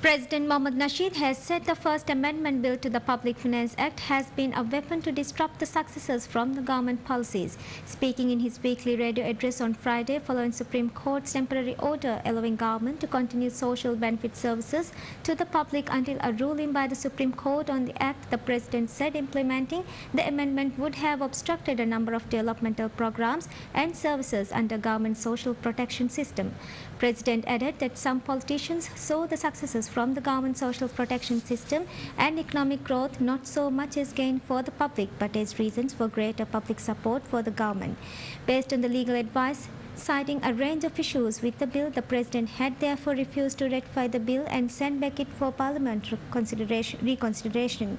President Mohammad Nasheed has said the First Amendment bill to the Public Finance Act has been a weapon to disrupt the successes from the government policies. Speaking in his weekly radio address on Friday following Supreme Court's temporary order allowing government to continue social benefit services to the public until a ruling by the Supreme Court on the act, the President said implementing the amendment would have obstructed a number of developmental programs and services under government social protection system. President added that some politicians saw the successes from the government social protection system and economic growth not so much as gain for the public but as reasons for greater public support for the government. Based on the legal advice citing a range of issues with the bill, the President had therefore refused to ratify the bill and send back it for parliamentary reconsideration.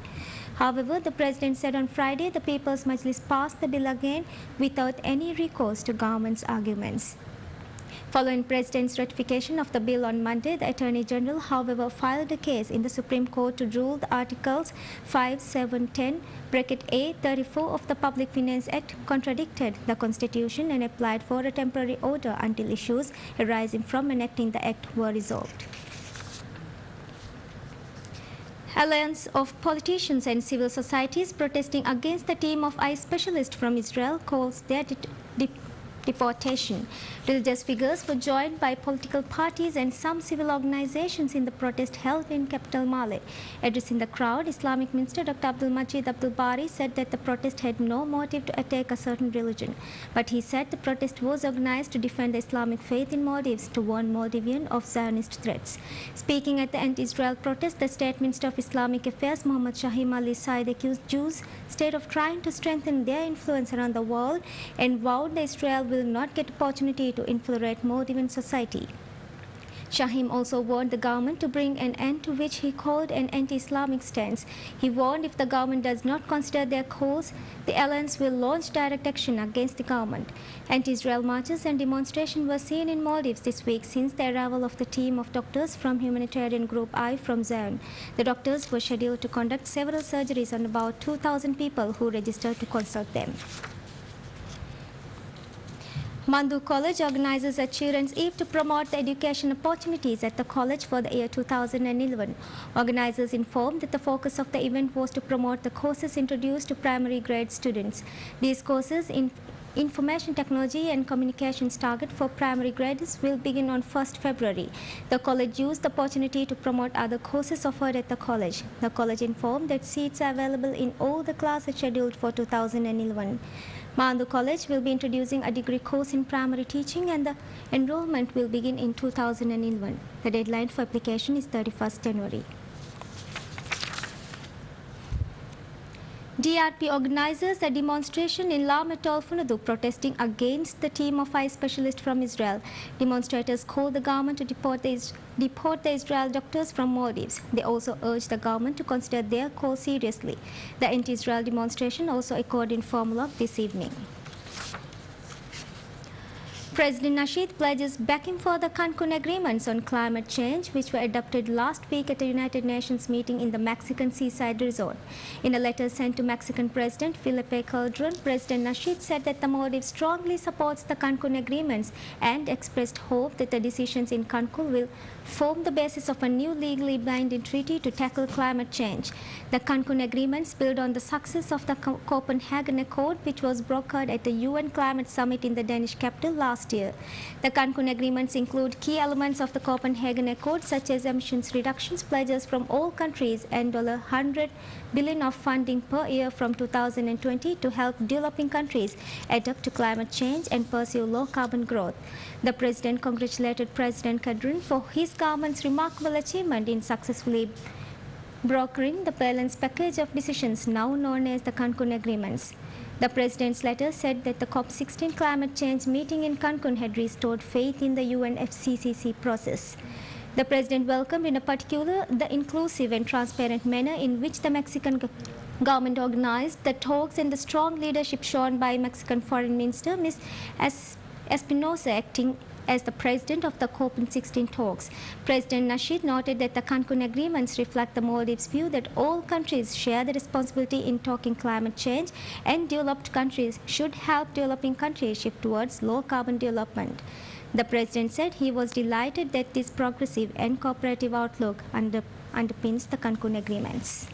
However, the President said on Friday the People's Majlis passed the bill again without any recourse to government's arguments. Following President's ratification of the bill on Monday, the Attorney General, however, filed a case in the Supreme Court to rule the Articles 5, 7, 10, bracket A, 34 of the Public Finance Act contradicted the Constitution and applied for a temporary order until issues arising from enacting the Act were resolved. Alliance of politicians and civil societies protesting against the team of eye specialists from Israel calls their deportation. Religious figures were joined by political parties and some civil organizations in the protest held in capital Male. Addressing the crowd, Islamic Minister Dr. Abdul Majid Abdul Bari said that the protest had no motive to attack a certain religion. But he said the protest was organized to defend the Islamic faith in Maldives to warn Maldivian of Zionist threats. Speaking at the anti-Israel protest, the State Minister of Islamic Affairs Muhammad Shahim Ali Said accused Jews state of trying to strengthen their influence around the world and vowed that Israel will not get opportunity to infiltrate Maldivian society. Shahim also warned the government to bring an end to which he called an anti-Islamic stance. He warned if the government does not consider their cause, the alliance will launch direct action against the government. Anti-Israel marches and demonstrations were seen in Maldives this week since the arrival of the team of doctors from humanitarian group I from Zion. The doctors were scheduled to conduct several surgeries on about 2,000 people who registered to consult them. Mandu College organizes a Children's Eve to promote the education opportunities at the college for the year 2011. Organizers informed that the focus of the event was to promote the courses introduced to primary grade students. These courses in Information Technology and Communications target for primary grades will begin on 1st February. The college used the opportunity to promote other courses offered at the college. The college informed that seats are available in all the classes scheduled for 2011. Mandu College will be introducing a degree course in primary teaching and the enrollment will begin in 2011. The deadline for application is 31st January. DRP organizes a demonstration in Lametol Funaduk protesting against the team of eye specialists from Israel. Demonstrators called the government to deport the Israel doctors from Maldives. They also urged the government to consider their call seriously. The anti-Israel demonstration also occurred in Formula this evening. President Nasheed pledges backing for the Cancun agreements on climate change, which were adopted last week at a United Nations meeting in the Mexican seaside resort. In a letter sent to Mexican President Felipe Calderon, President Nasheed said that the Maldives strongly supports the Cancun agreements and expressed hope that the decisions in Cancun will form the basis of a new legally binding treaty to tackle climate change. The Cancun agreements build on the success of the Copenhagen Accord, which was brokered at the UN Climate Summit in the Danish capital last year. The Cancun agreements include key elements of the Copenhagen Accord such as emissions reductions pledges from all countries and $100 billion of funding per year from 2020 to help developing countries adapt to climate change and pursue low carbon growth. The President congratulated President Calderon for his government's remarkable achievement in successfully brokering the balanced package of decisions now known as the Cancun agreements. The President's letter said that the COP16 climate change meeting in Cancun had restored faith in the UNFCCC process. The President welcomed in particular the inclusive and transparent manner in which the Mexican government organized the talks and the strong leadership shown by Mexican Foreign Minister Ms. Espinosa acting as the president of the COP16 talks. President Nasheed noted that the Cancun agreements reflect the Maldives' view that all countries share the responsibility in tackling climate change and developed countries should help developing countries shift towards low carbon development. The president said he was delighted that this progressive and cooperative outlook underpins the Cancun agreements.